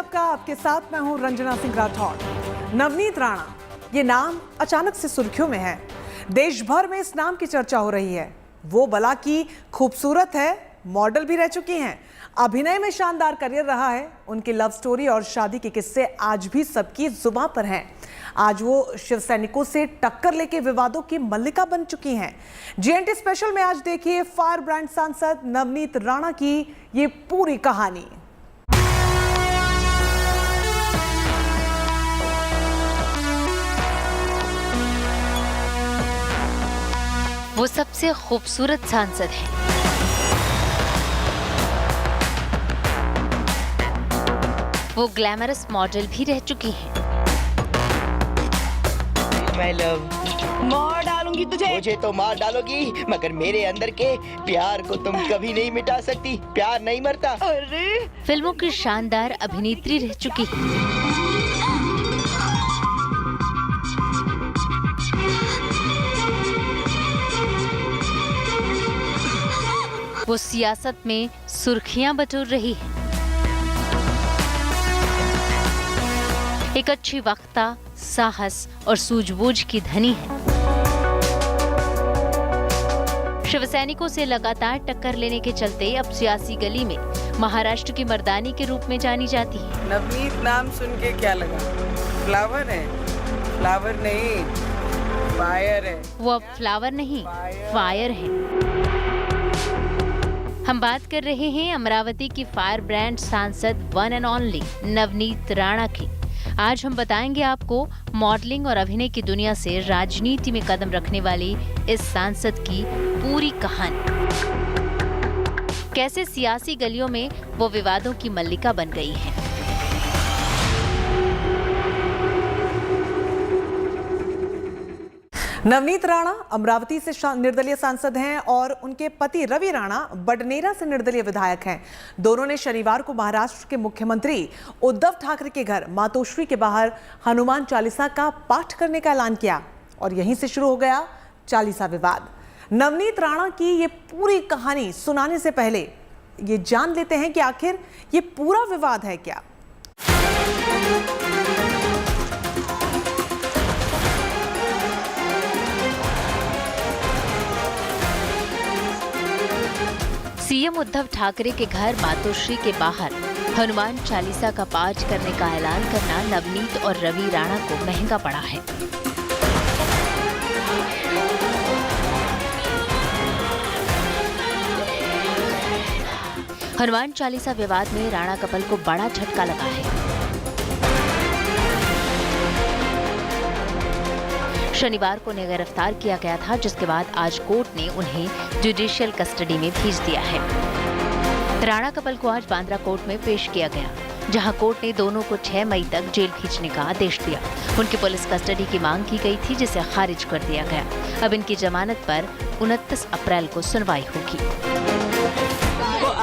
आपका, आपके साथ मैं हूं रंजना सिंह राठौर। नवनीत राणा, ये नाम अचानक से सुर्खियों में है। देश भर में इस नाम की चर्चा हो रही है। वो भला की खूबसूरत है, मॉडल भी रह चुकी हैं, अभिनय में शानदार करियर रहा है। उनकी लव स्टोरी और शादी के किस्से आज भी सबकी जुबां पर हैं। आज वो शिव सैनिकों से टक्कर लेके विवादों की मल्लिका बन चुकी हैं। जीएनटी स्पेशल में आज देखिए फायर ब्रांड सांसद नवनीत राणा की ये पूरी कहानी। वो सबसे खूबसूरत सांसद हैं। वो ग्लैमरस मॉडल भी रह चुकी हैं। My love, मार डालूंगी तुझे। मुझे तो मार डालोगी, मगर मेरे अंदर के प्यार को तुम कभी नहीं मिटा सकती। प्यार नहीं मरता। अरे फिल्मों की शानदार अभिनेत्री रह चुकी हैं। वो सियासत में सुर्खियां बटोर रही है। एक अच्छी वक्ता, साहस और सूझबूझ की धनी है। शिव सैनिकों से लगातार टक्कर लेने के चलते अब सियासी गली में महाराष्ट्र की मर्दानी के रूप में जानी जाती है। नवनीत नाम सुन के क्या लगा? फ्लावर है? फ्लावर नहीं, फायर है। वो अब फ्लावर नहीं, फायर है। हम बात कर रहे हैं अमरावती की फायर ब्रांड सांसद one and only Navneet Rana की। आज हम बताएंगे आपको मॉडलिंग और अभिनय की दुनिया से राजनीति में कदम रखने वाली इस सांसद की पूरी कहानी। कैसे सियासी गलियों में वो विवादों की मल्लिका बन गई है। नवनीत राणा अमरावती से निर्दलीय सांसद हैं और उनके पति रवि राणा बडनेरा से निर्दलीय विधायक हैं। दोनों ने शनिवार को महाराष्ट्र के मुख्यमंत्री उद्धव ठाकरे के घर मातोश्री के बाहर हनुमान चालीसा का पाठ करने का ऐलान किया और यहीं से शुरू हो गया चालीसा विवाद। नवनीत राणा की ये पूरी कहानी सुनाने से पहले ये जान लेते हैं कि आखिर ये पूरा विवाद है क्या। सीएम उद्धव ठाकरे के घर मातोश्री के बाहर हनुमान चालीसा का पाठ करने का ऐलान करना नवनीत और रवि राणा को महंगा पड़ा है। हनुमान चालीसा विवाद में राणा कपल को बड़ा झटका लगा है। शनिवार को उन्हें गिरफ्तार किया गया था, जिसके बाद आज कोर्ट ने उन्हें जुडिशियल कस्टडी में भेज दिया है। राणा कपल को आज बांद्रा कोर्ट में पेश किया गया, जहां कोर्ट ने दोनों को 6 मई तक जेल भेजने का आदेश दिया। उनकी पुलिस कस्टडी की मांग की गई थी, जिसे खारिज कर दिया गया। अब इनकी जमानत पर 29 अप्रैल को सुनवाई होगी।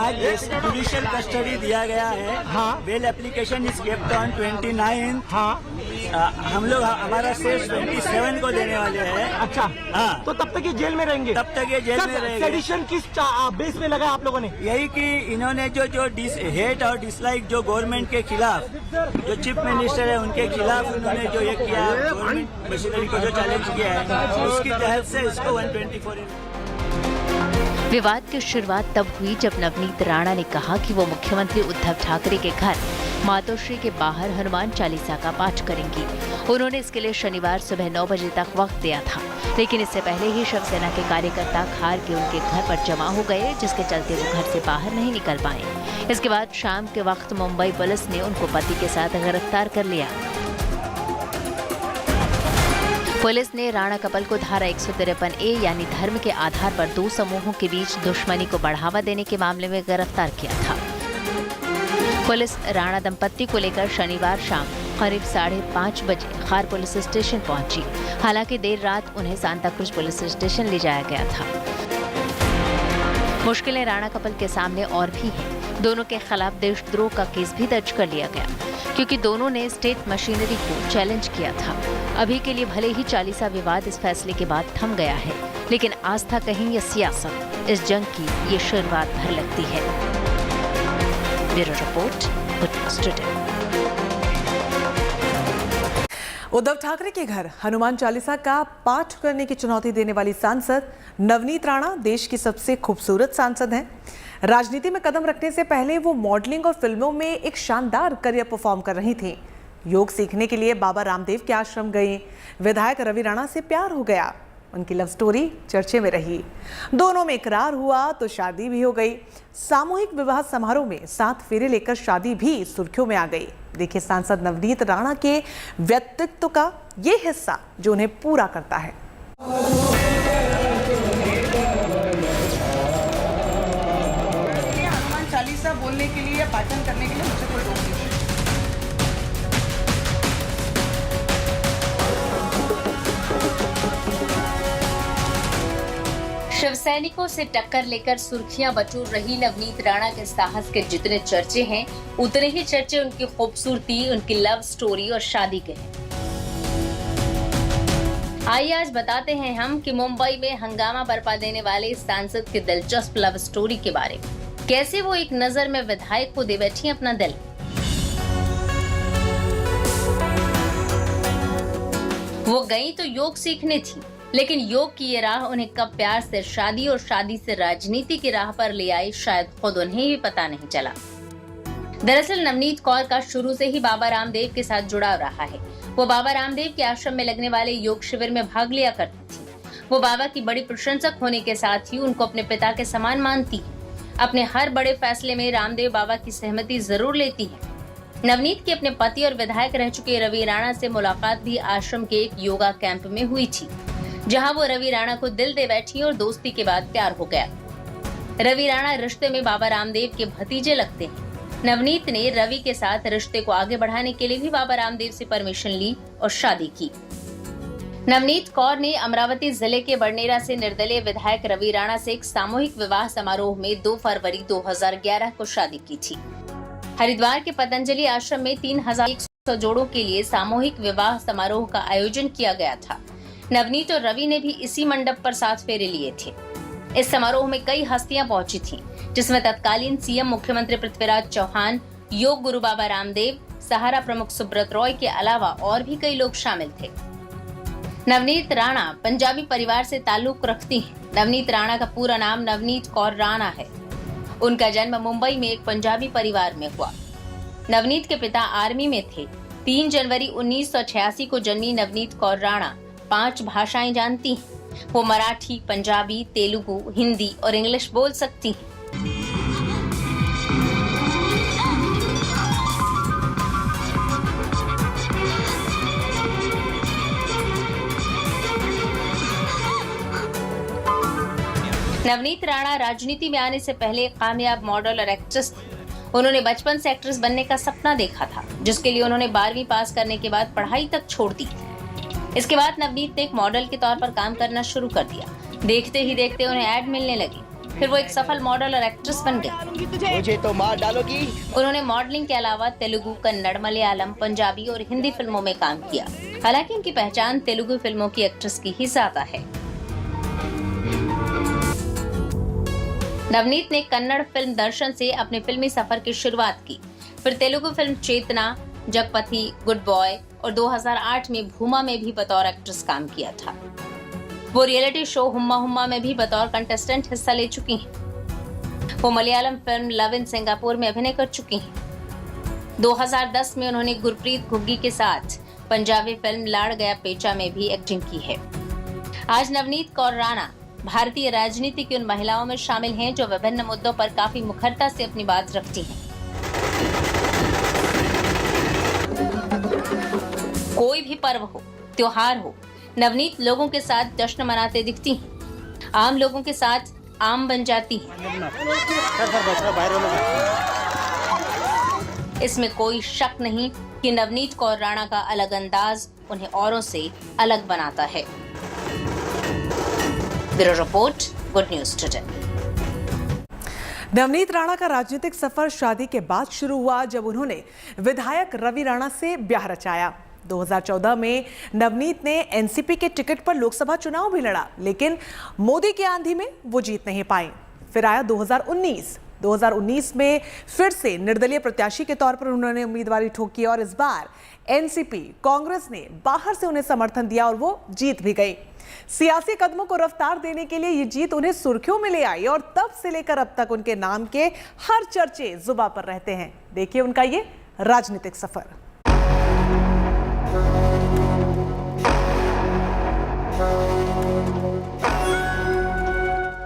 आज जुडिशियल कस्टडी दिया गया है। हाँ, bail application is kept on 29। हाँ, हम लोग हमारा सेश 27 को देने वाले हैं। अच्छा, हाँ, तो तब तक ये जेल में रहेंगे? तब तक ये जेल में रहेंगे। सेडिशन किस बेस में लगा आप लोगों ने? यही कि इन्होंने जो हेट और डिसलाइक जो गवर्नमेंट के खिलाफ, जो चीफ मिनिस्टर है उनके खिलाफ उन्होंने जो ये किया, गवर्नमेंट मशीनरी को जो चैलेंज किया है, उसकी तहत से इसको 124। विवाद की शुरुआत तब हुई जब नवनीत राणा ने कहा कि वो मुख्यमंत्री उद्धव ठाकरे के घर मातोश्री के बाहर हनुमान चालीसा का पाठ करेंगी। उन्होंने इसके लिए शनिवार सुबह 9 बजे तक वक्त दिया था, लेकिन इससे पहले ही शिवसेना के कार्यकर्ता खार के उनके घर पर जमा हो गए, जिसके चलते वो घर से बाहर नहीं निकल पाए। इसके बाद शाम के वक्त मुंबई पुलिस ने उनको पति के साथ गिरफ्तार कर लिया। पुलिस ने राणा कपल को धारा 153A यानी धर्म के आधार पर 2 समूहों के बीच दुश्मनी को बढ़ावा देने के मामले में गिरफ्तार किया था। पुलिस राणा दंपत्ति को लेकर शनिवार शाम करीब 5:30 बजे खार पुलिस स्टेशन पहुंची। हालांकि देर रात उन्हें सांताक्रूज पुलिस स्टेशन ले जाया गया था। मुश्किलें राणा कपल के सामने और भी हैं। दोनों के खिलाफ देशद्रोह का केस भी दर्ज कर लिया गया, क्योंकि दोनों ने स्टेट मशीनरी को चैलेंज किया था। अभी के लिए भले ही चालीसा विवाद इस फैसले के बाद थम गया है, लेकिन आस्था कहीं या सियासत, इस जंग की ये शुरुआत भर लगती है। Bureau report, good news today. Uddhav Thackeray के घर हनुमान चालीसा का पाठ करने की चुनौती देने वाली सांसद नवनीत राणा देश की सबसे खूबसूरत सांसद हैं। राजनीति में कदम रखने से पहले वो मॉडलिंग और फिल्मों में एक शानदार करियर परफॉर्म कर रही थी। योग सीखने के लिए बाबा रामदेव के आश्रम गई। विधायक रवि राणा से प्यार हो गया। उनकी लव स्टोरी चर्चे में रही। दोनों में इकरार हुआ तो शादी भी हो गई। सामूहिक विवाह समारोह में 7 फेरे लेकर शादी भी सुर्खियों में आ गई। देखिए सांसद नवनीत राणा के व्यक्तित्व का ये हिस्सा जो उन्हें पूरा करता है। हनुमान चालीसा बोलने के लिए या पाठन करने के लिए मुझे कोई रोक नहीं। शिव सैनिकों से टक्कर लेकर सुर्खियां बटोर रही नवनीत राणा के साहस के जितने चर्चे हैं, उतने ही चर्चे उनकी खूबसूरती, उनकी लव स्टोरी और शादी के हैं। आइए आज बताते हैं हम कि मुंबई में हंगामा बरपा देने वाले इस सांसद की दिलचस्प लव स्टोरी के बारे में। कैसे वो एक नजर में विधायक को दे बैठी अपना दिल। वो गई तो योग सीखने थी, लेकिन योग की ये राह उन्हें कब प्यार से शादी और शादी से राजनीति की राह पर ले आई, शायद खुद उन्हें भी पता नहीं चला। दरअसल नवनीत कौर का शुरू से ही बाबा रामदेव के साथ जुड़ाव रहा है। वो बाबा रामदेव के आश्रम में लगने वाले योग शिविर में भाग लिया करती थी। वो बाबा की बड़ी प्रशंसक होने के साथ ही उनको अपने पिता के समान मानती है। अपने हर बड़े फैसले में रामदेव बाबा की सहमति जरूर लेती है। नवनीत की अपने पति और विधायक रह चुके रवि राणा से मुलाकात भी आश्रम के एक योगा कैंप में हुई थी, जहां वो रवि राणा को दिल दे बैठी और दोस्ती के बाद प्यार हो गया। रवि राणा रिश्ते में बाबा रामदेव के भतीजे लगते हैं। नवनीत ने रवि के साथ रिश्ते को आगे बढ़ाने के लिए भी बाबा रामदेव से परमिशन ली और शादी की। नवनीत कौर ने अमरावती जिले के बड़नेरा से निर्दलीय विधायक रवि राणा से एक सामूहिक विवाह समारोह में 2 फरवरी 2011 को शादी की थी। हरिद्वार के पतंजलि आश्रम में 3100 जोड़ों के लिए सामूहिक विवाह समारोह का आयोजन किया गया था। नवनीत और रवि ने भी इसी मंडप पर 7 फेरे लिए थे। इस समारोह में कई हस्तियां पहुंची थीं, जिसमें तत्कालीन सीएम मुख्यमंत्री पृथ्वीराज चौहान, योग गुरु बाबा रामदेव, सहारा प्रमुख सुब्रत रॉय के अलावा और भी कई लोग शामिल थे। नवनीत राणा पंजाबी परिवार से ताल्लुक रखती हैं। नवनीत राणा का पूरा नाम नवनीत कौर राणा है। उनका जन्म मुंबई में एक पंजाबी परिवार में हुआ। नवनीत के पिता आर्मी में थे। 3 जनवरी 1986 को जन्मी नवनीत कौर राणा 5 भाषाएं जानती हैं। वो मराठी, पंजाबी, तेलुगु, हिंदी और इंग्लिश बोल सकती हैं। नवनीत राणा राजनीति में आने से पहले एक कामयाब मॉडल और एक्ट्रेस थी। उन्होंने बचपन से एक्ट्रेस बनने का सपना देखा था, जिसके लिए उन्होंने 12वीं पास करने के बाद पढ़ाई तक छोड़ दी। इसके बाद नवनीत ने एक मॉडल के तौर पर काम करना शुरू कर दिया। देखते ही देखते उन्हें ऐड मिलने लगी। फिर वो एक सफल मॉडल और एक्ट्रेस बन गई। मुझे तो मार डालोगी। उन्होंने मॉडलिंग के अलावा तेलुगु, कन्नड़, मलयालम, पंजाबी और हिंदी फिल्मों में काम किया। हालांकि उनकी पहचान तेलुगु फिल्मों की एक्ट्रेस की ही ज्यादा है। नवनीत ने कन्नड़ फिल्म दर्शन से अपने फिल्मी सफर की शुरुआत की। फिर तेलुगु फिल्म चेतना, जगपति, गुड बॉय और 2008 में भूमा में भी बतौर एक्ट्रेस काम किया था। वो रियलिटी शो हुम्मा हुम्मा में भी बतौर कंटेस्टेंट हिस्सा ले चुकी हैं। वो Malayalam film love in Singapore में अभिनय कर चुकी हैं। 2010 में उन्होंने गुरप्रीत घुग्गी के साथ पंजाबी फिल्म लाड़ गया पेचा में भी एक्टिंग की है। आज नवनीत कौर राणा भारतीय राजनीति की उन महिलाओं में शामिल हैं जो विभिन्न मुद्दों पर काफी मुखरता से अपनी बात रखती हैं। कोई भी पर्व हो, त्योहार हो, नवनीत लोगों के साथ जश्न मनाते दिखती हैं। आम लोगों के साथ आम बन जाती हैं। इसमें कोई शक नहीं कि नवनीत कौर राणा का अलग अंदाज उन्हें औरों से अलग बनाता है। Bureau report, good news today. Navneet Rana का राजनीतिक सफर शादी के बाद शुरू हुआ, जब उन्होंने विधायक रवि राणा से ब्याह रचाया। 2014 में नवनीत ने एनसीपी के टिकट पर लोकसभा चुनाव भी लड़ा, लेकिन मोदी की आंधी में वो जीत नहीं पाई। फिर आया 2019, 2019 में फिर से निर्दलीय प्रत्याशी के तौर पर उन्होंने उम्मीदवारी ठोकी और इस बार एनसीपी कांग्रेस ने बाहर से उन्हें समर्थन दिया और वो जीत भी गई। सियासी कदमों को रफ्तार देने के लिए ये जीत उन्हें सुर्खियों में ले आई और तब से लेकर अब तक उनके नाम के हर चर्चे जुबां पर रहते हैं। देखिए उनका ये राजनीतिक सफर।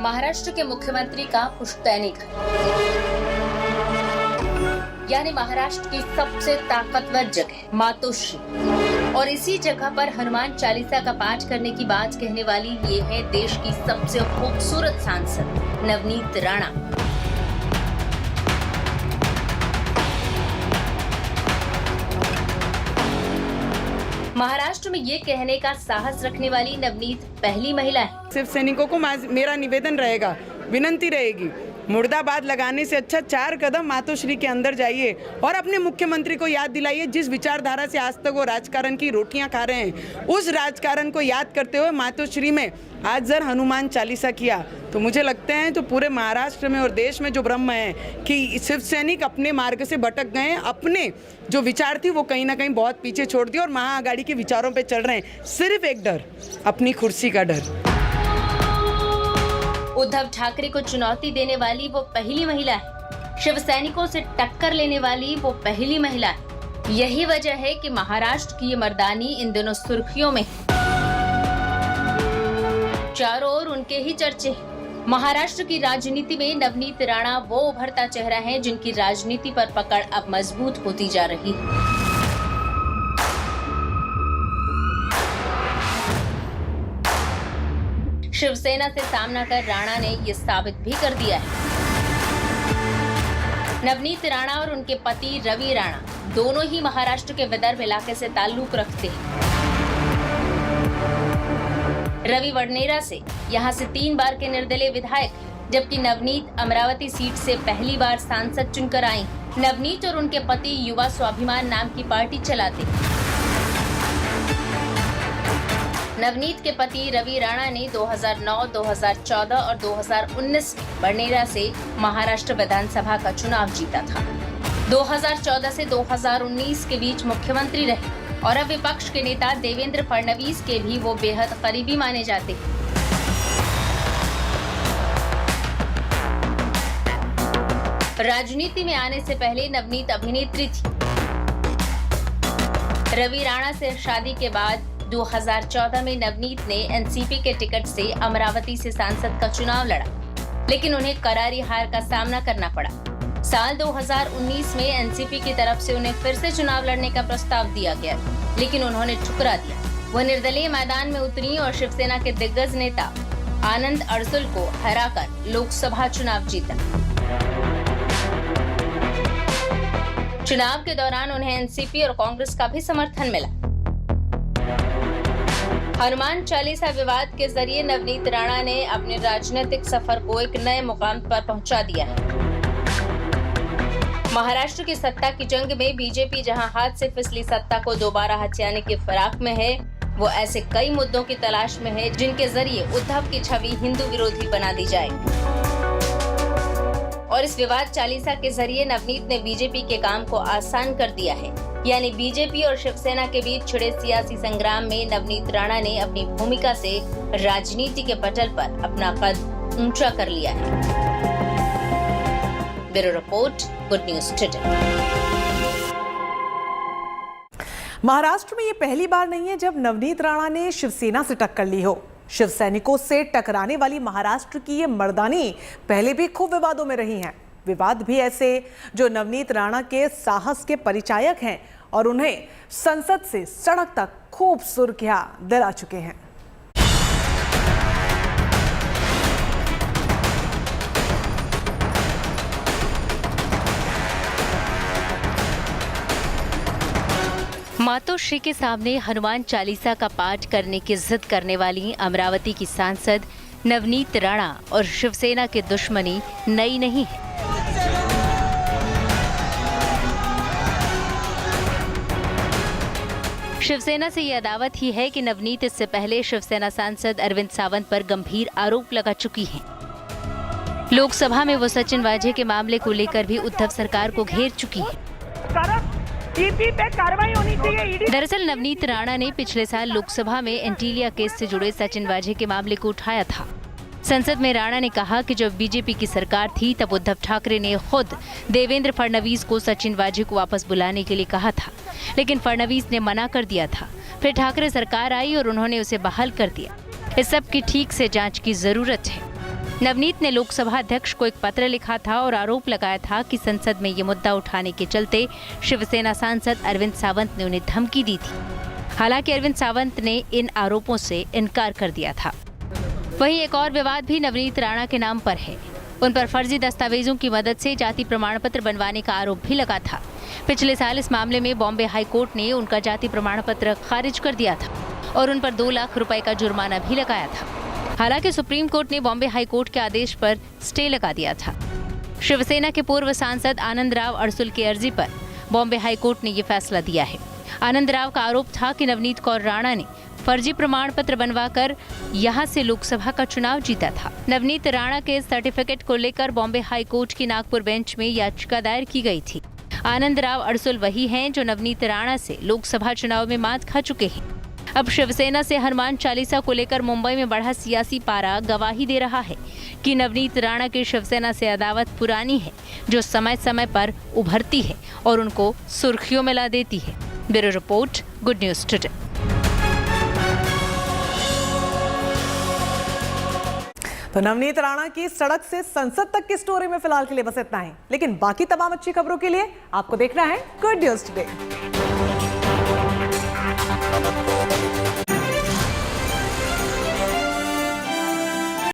महाराष्ट्र के मुख्यमंत्री का पुश्तैनी घर, यानी महाराष्ट्र की सबसे ताकतवर जगह मातोश्री, और इसी जगह पर हनुमान चालीसा का पाठ करने की बात कहने वाली ये है देश की सबसे खूबसूरत सांसद नवनीत राणा। महाराष्ट्र में ये कहने का साहस रखने वाली नवनीत पहली महिला है। सिर्फ सैनिकों को मेरा निवेदन रहेगा, विनंती रहेगी, मुर्दाबाद लगाने से अच्छा 4 कदम मातोश्री के अंदर जाइए और अपने मुख्यमंत्री को याद दिलाइए जिस विचारधारा से आज तक वो राजकारण की रोटियां खा रहे हैं, उस राजकारण को याद करते हुए मातोश्री में आज जब हनुमान चालीसा किया तो मुझे लगता है तो पूरे महाराष्ट्र में और देश में जो भ्रम है कि शिव सैनिक अपने मार्ग से भटक गए हैं, अपने जो विचार थी वो कहीं ना कहीं बहुत पीछे छोड़ दिए और महाआघाड़ी के विचारों पे चल रहे हैं। सिर्फ एक डर, अपनी कुर्सी का डर। उद्धव ठाकरे को चुनौती देने वाली वो पहली महिला है। शिव सैनिकों से टक्कर लेने वाली वो पहली महिला है। यही वजह है कि महाराष्ट्र की ये मर्दानी इन दिनों सुर्खियों में है। चारों ओर उनके ही चर्चे हैं। महाराष्ट्र की राजनीति में नवनीत राणा वो उभरता चेहरा है जिनकी राजनीति पर पकड़ अब मजबूत होती जा रही है। शिवसेना से सामना कर राणा ने ये साबित भी कर दिया है। नवनीत राणा और उनके पति रवि राणा दोनों ही महाराष्ट्र के विदर्भ इलाके से ताल्लुक रखते हैं। रवि वडनेरा से यहाँ से 3 बार के निर्दलीय विधायक, जबकि नवनीत अमरावती सीट से पहली बार सांसद चुनकर आई। नवनीत और उनके पति युवा स्वाभिमान नाम की पार्टी चलाते हैं। नवनीत के पति रवि राणा ने 2009, 2014 और 2019 में वडनेरा से महाराष्ट्र विधानसभा का चुनाव जीता था। 2014 से 2019 के बीच मुख्यमंत्री रहे और अब विपक्ष के नेता देवेंद्र फडणवीस के भी वो बेहद करीबी माने जाते हैं। राजनीति में आने से पहले नवनीत अभिनेत्री थी। रवि राणा से शादी के बाद 2014 में नवनीत ने एनसीपी के टिकट से अमरावती से सांसद का चुनाव लड़ा, लेकिन उन्हें करारी हार का सामना करना पड़ा। साल 2019 में एनसीपी की तरफ से उन्हें फिर से चुनाव लड़ने का प्रस्ताव दिया गया, लेकिन उन्होंने ठुकरा दिया। वह निर्दलीय मैदान में उतरी और शिवसेना के दिग्गज नेता आनंद अडसुल को हराकर लोकसभा चुनाव जीता। चुनाव के दौरान उन्हें एनसीपी और कांग्रेस का भी समर्थन मिला। हनुमान चालीसा विवाद के जरिए नवनीत राणा ने अपने राजनीतिक सफर को एक नए मुकाम पर पहुंचा दिया है। महाराष्ट्र की सत्ता की जंग में बीजेपी जहां हाथ से फिसली सत्ता को दोबारा हथियाने की फिराक में है, वो ऐसे कई मुद्दों की तलाश में है जिनके जरिए उद्धव की छवि हिंदू विरोधी बना दी जाए। और इस विवाद चालीसा के जरिए नवनीत ने बीजेपी के काम को आसान कर दिया है। यानी बीजेपी और शिवसेना के बीच छिड़े सियासी संग्राम में नवनीत राणा ने अपनी भूमिका से राजनीति के पटल पर अपना कद ऊंचा कर लिया है। Bureau report, good news today. Maharashtra में ये पहली बार नहीं है जब नवनीत राणा ने शिवसेना से टक्कर ली हो। शिव सैनिकों से टकराने वाली महाराष्ट्र की ये मर्दानी पहले भी खूब विवादों में रही हैं। विवाद भी ऐसे जो नवनीत राणा के साहस के परिचायक हैं और उन्हें संसद से सड़क तक खूब सुर्खियां दिला चुके हैं। मातोश्री के सामने हनुमान चालीसा का पाठ करने की जिद करने वाली अमरावती की सांसद नवनीत राणा और शिवसेना की दुश्मनी नई नहीं है। शिवसेना से यह अदावत ही है कि नवनीत इससे पहले शिवसेना सांसद अरविंद सावंत पर गंभीर आरोप लगा चुकी हैं। लोकसभा में वो सचिन वाझे के मामले को लेकर भी उद्धव सरकार को घेर चुकी है। ईडी पे कार्रवाई होनी चाहिए। ईडी दरअसल नवनीत राणा ने पिछले साल लोकसभा में एंटीलिया केस से जुड़े सचिन वाझे के मामले को उठाया था। संसद में राणा ने कहा कि जब बीजेपी की सरकार थी तब उद्धव ठाकरे ने खुद देवेंद्र फडणवीस को सचिन वाझे को वापस बुलाने के लिए कहा था, लेकिन फडणवीस ने मना कर दिया था। फिर ठाकरे सरकार आई और उन्होंने उसे बहाल कर दिया। इस सब की ठीक से जांच की जरूरत है। नवनीत ने लोकसभा अध्यक्ष को एक पत्र लिखा था और आरोप लगाया था कि संसद में ये मुद्दा उठाने के चलते शिवसेना सांसद अरविंद सावंत ने उन्हें धमकी दी थी। हालांकि अरविंद सावंत ने इन आरोपों से इनकार कर दिया था। वहीं एक और विवाद भी नवनीत राणा के नाम पर है। उन पर फर्जी दस्तावेजों की मदद से जाति प्रमाण पत्र बनवाने का आरोप भी लगा था। पिछले साल इस मामले में बॉम्बे हाई कोर्ट ने उनका जाति प्रमाण पत्र खारिज कर दिया था और उन पर 2 लाख रुपए का जुर्माना भी लगाया था। हालांकि सुप्रीम कोर्ट ने बॉम्बे हाई कोर्ट के आदेश पर स्टे लगा दिया था। शिवसेना के पूर्व सांसद आनंद राव अड़सुल की अर्जी पर बॉम्बे हाई कोर्ट ने ये फैसला दिया है। आनंद राव का आरोप था कि नवनीत कौर राणा ने फर्जी प्रमाण पत्र बनवाकर यहां से लोकसभा का चुनाव जीता था। नवनीत राणा के सर्टिफिकेट को लेकर बॉम्बे हाई कोर्ट की नागपुर बेंच में याचिका दायर की गई थी। आनंद राव अड़सुल वही हैं जो नवनीत राणा से लोकसभा चुनाव में मात खा चुके हैं। अब शिवसेना से हनुमान चालीसा को लेकर मुंबई में बढ़ा सियासी पारा गवाही दे रहा है कि नवनीत राणा की शिवसेना से अदावत पुरानी है, जो समय समय पर उभरती है और उनको सुर्खियों में ला देती है। Bureau report, good news today. तो नवनीत राणा की सड़क से संसद तक की स्टोरी में फिलहाल के लिए बस इतना ही, लेकिन बाकी तमाम अच्छी खबरों के लिए आपको देखना है गुड न्यूज टुडे।